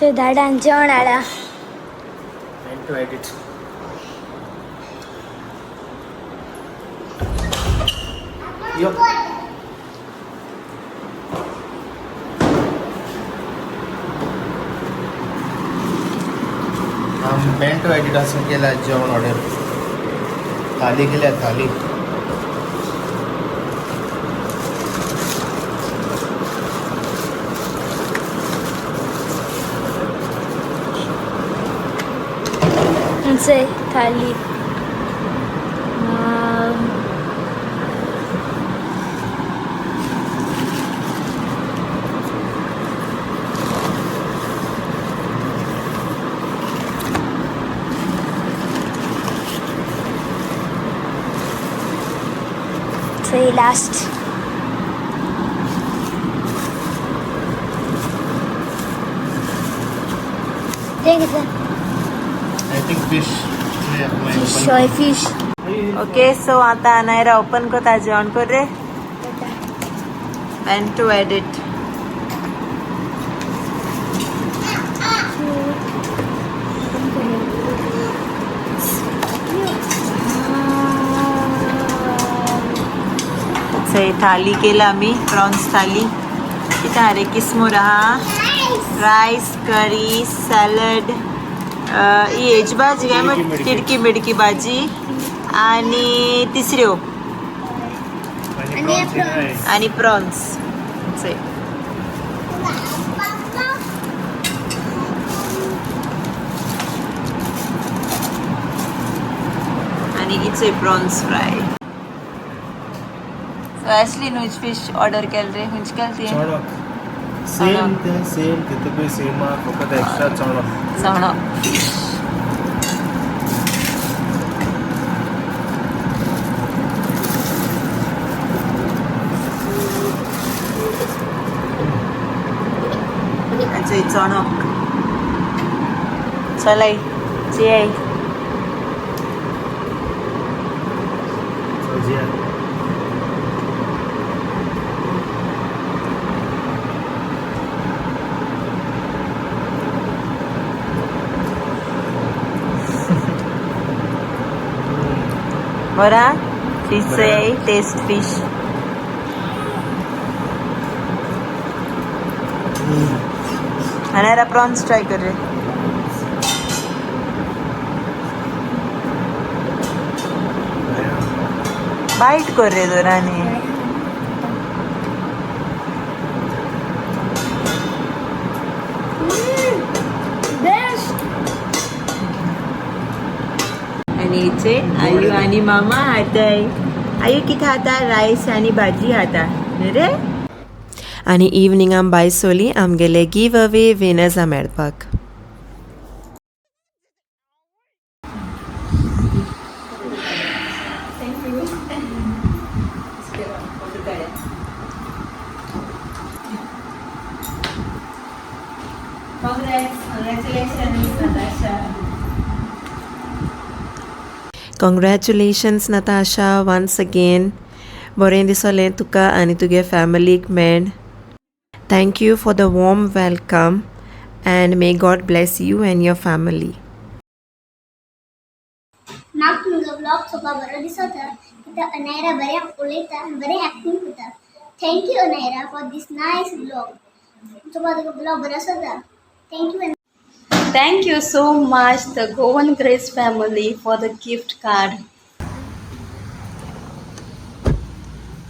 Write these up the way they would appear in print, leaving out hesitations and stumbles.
जो दादान जेवण आला to edit. Yo. Pen to edit असं केलं जेवण ऑर्डर थाली केल्या थाली थाली last I think fish. Fish okay so आता नायरा ओपन करता जेवण कर रे पेन टू एडिट थाली केला आम्ही प्रॉन्स थाली किती अरे किस्मो रहा राईस करी सॅलड ही हेज भाजी काय मग तिडकी मिडकी भाजी आणि तिसऱ्यो आणि प्रॉन्स आणि इचे प्रॉन्स फ्राय असली नुज फिश ऑर्डर केल रे हुंच केलती सेम तिथे कोई सेम फक्त एक्स्ट्रा चणक फिश चणक चलाई जे बरा फिश से टेस्ट फिश अनारा प्रॉन्स ट्राई कर रहे बाइट कर रहे दो रानी आणि इथे आयू आणि मामा हाताय आयू किती खाता राईस आणि भाजी खाता रे आणि इवनिंग आम बायसोली आमगेले गिव अवे विनर्स मेळपाक Congratulations Natasha once again. बरें दिसलें तुका आनी तुगे फॅमिलीक मेळ. Thank you for the warm welcome and may God bless you and your family. म्हाका तुमचो ब्लॉग चोवपा बरो दिसता कित्याक अनायरा बरें उलयता आनी बरें एक्टींग करता. Thank you Anaira for this nice blog. चोवपा तुका ब्लॉग बरो आसता. Thank you. Thank you so much, the Govan Grace family, for the gift card.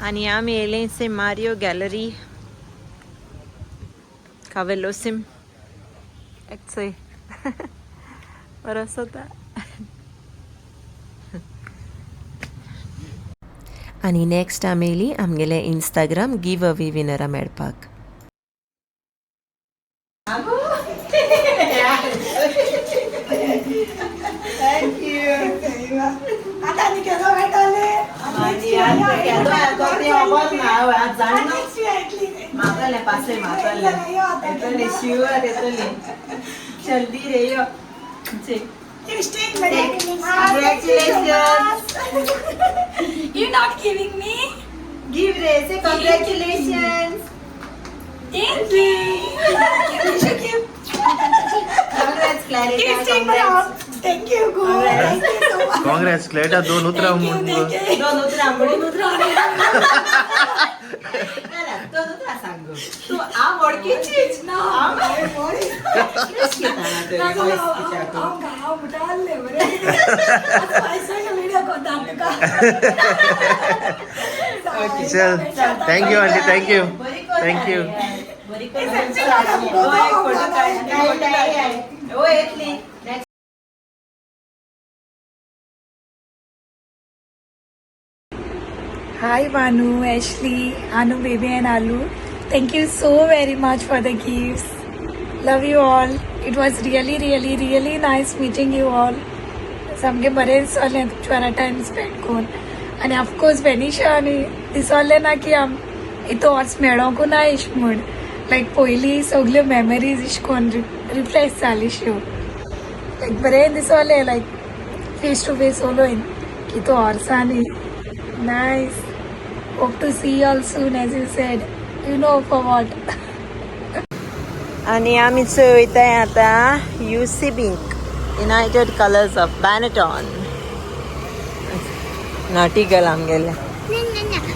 आणि आमी येयलें से मारियो गॅलरी कावेलोसिम एक्चुअली बरो आसता. आणि नेक्स्ट आमी येयली आमगेले इंस्टाग्राम गिव अवे विनरा मेळपाक. Thank you. आता आनी केदो मेळटले आनी केदो येतो खबर ना आज जाणा मातले पासे मातले येतले शुअर येतले जल्दी रे यो Congratulations. You're not giving me? Give रे say congratulations. Thank you. Congrats, Clarita. Tasting Congrats. Thank you, God. Thank you so much. Congress क्लेटा दोन उतरा Thank you, thank you. दोन उतरा सांगू तू आ मोडकीचीच ना चल thank you aunty thank you thank you Hi, Banu, Ashley, Anu, baby, and Alu. Thank you so very much for the gifts. Love you all. It was really, really, really nice meeting you all. सामके बरें दिसलें तुमच्या time spend करून आनी of course Venisha आनी दिसलें ना की आम इतो वच मेळोंकू ना इश म्हूण लायक पयलीं सगल्यो मेमरीज इश कोन रिफ्रेश जालीश्यो लायक बरें दिसलें लायक फेस टू फेस उलोवन की तो ऑर्सांनी nice hope to see all soon as you said you know for what आणि आम्ही चोयताय आता UC Bink united colours of Benetton. Naughty girl आमगेले.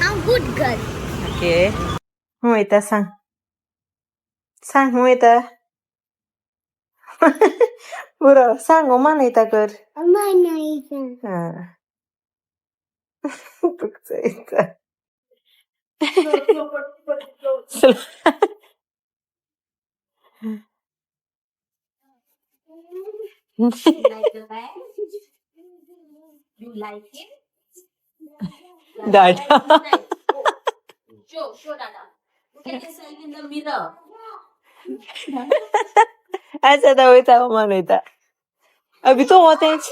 I'm good girl. ओके हूं वयता सांग सांग हूं वयता पुरो सांग ओमान वयता कर हा तुका चोयता You like it? दादा Show Dada. Look at yourself in the mirror. अच्छा था वयता ओमान वयता अभी तो वतेच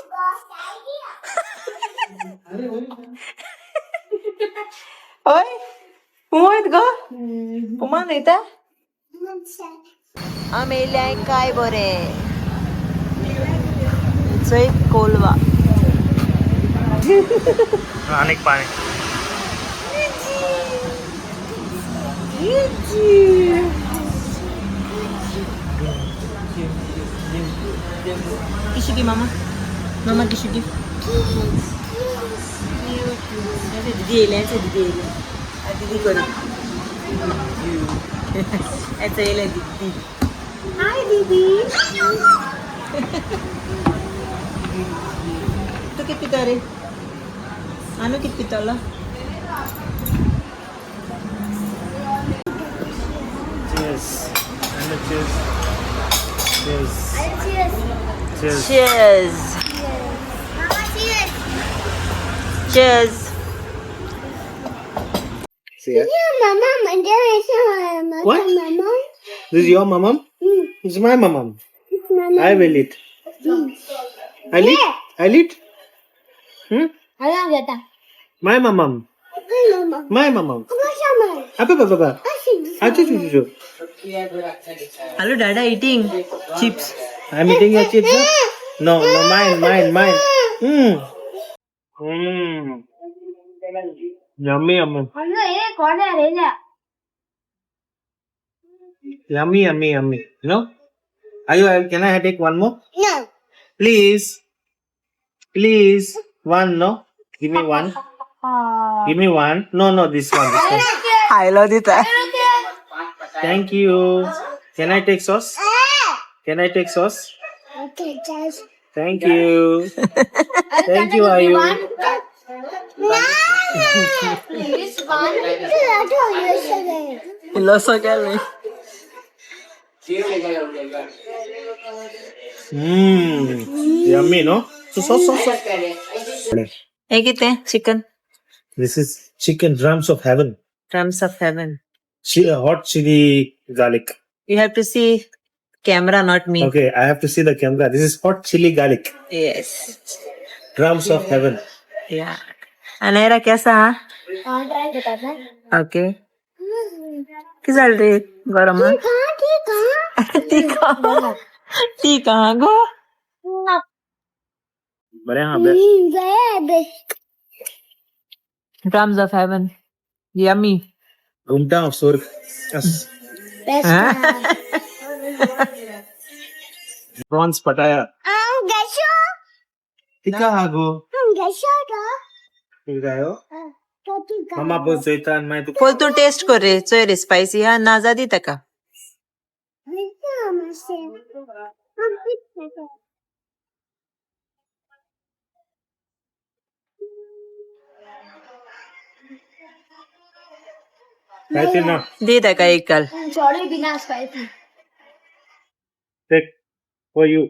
ओय हूं वयत गो ओमान वयता आमी येयल्याय काय बरें चोय कोलवा अनेक पाणी किशी की मामा मामा किशी की दीदी येयल्या दीदी येयल्या दीदी करू याचं येयल्या दीदी हाय दीदी तू किती पिता रे आनू किती पिताला cheers and cheers cheers Cheers. cheers cheers Mama, cheers. cheers see ya. Mama, What? This is your mama? It's my mama. I will eat. I eat? I eat? I don't get that. My mama. My mama. Apa apa apa? Achu chu chu. hello dada eating chips I'm eating your chips. No, no, mine. Yummy, yummy. Yummy. You know? Can I take one more? No. Please. One, no? Give me one. Give me one. No, this one. खायला दिता Thank you. Can I take sauce? Can I take sauce? Okay, just. Thank you. Thank you, Ayu. Please, one. I told you yesterday. लोसो केल मी Yummy, no? So sauce. हे किती chicken This is chicken drums of heaven. drums of heaven Hot chili garlic. you have to see camera not me Okay, I have to see the camera. This is hot chili garlic. yes Drums of heaven. yeah अनेरा कैसा I'll try to get that. Okay किस चल रही गरम है ती कहाँ गो बड़े हाँ बे drums of heaven yummy घूमता of स्वर्ग. Yes. हाँ? प्रॉन्स पटाया Gasho. tika hago Gasho to. tigayo mama boss zaitan mai tu बोल तू टेस्ट कर रे चोय स्पायसी हा ना जा दी ताका खायची ना दे ताका एक काल Sorry, bina spicy. take for you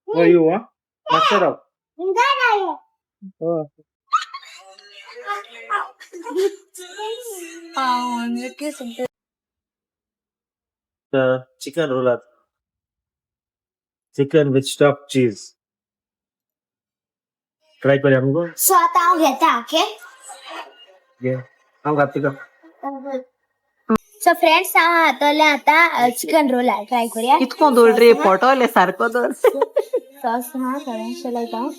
huh master of oh the chicken roll chicken with stuffed cheese try करूया हमको So आता हूँ घेता ओके. ये हम खाते का So friends आता चिकन रोल ट्राय करूया. कितको दोल रे पोटोले सारको दोल सॉस हाँ करें चलो जाओ.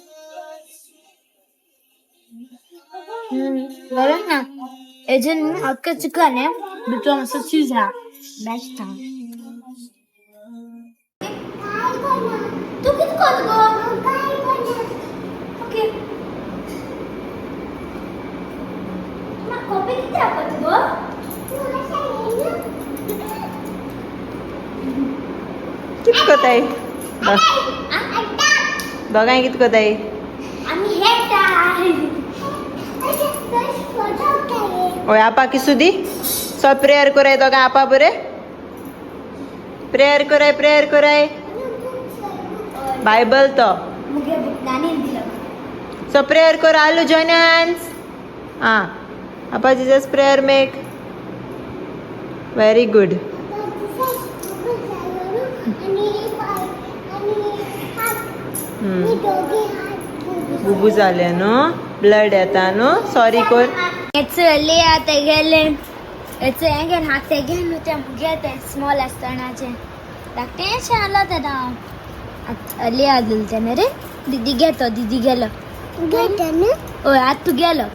बरं ना एजन आपका चिकन है बिटो मस्त चीज है बेस्ट है. तू कितको गो ओके ना कॉपी किती आपण गो कितको ताई दोगांय कितको ताई आम्ही हे काय ओय आपा की सुदी सो प्रेयर कराय दोगा आपा बरे प्रेयर कराय बायबल तो मुगे नानी दिलं. सो प्रेयर कर आलू जॉइन हँड्स हां आपा Jesus prayer make very good बुबू जाले न्हू ब्लड येता न्हू सॉरी कर ले आता गेले हें घेन हात ते घेन ते मुगे ते स्मॉल आसतनाचे धाकटे शाला ते ले आदल ते रे दीदी घेतो दीदी गेलो ओ आज तू गेलो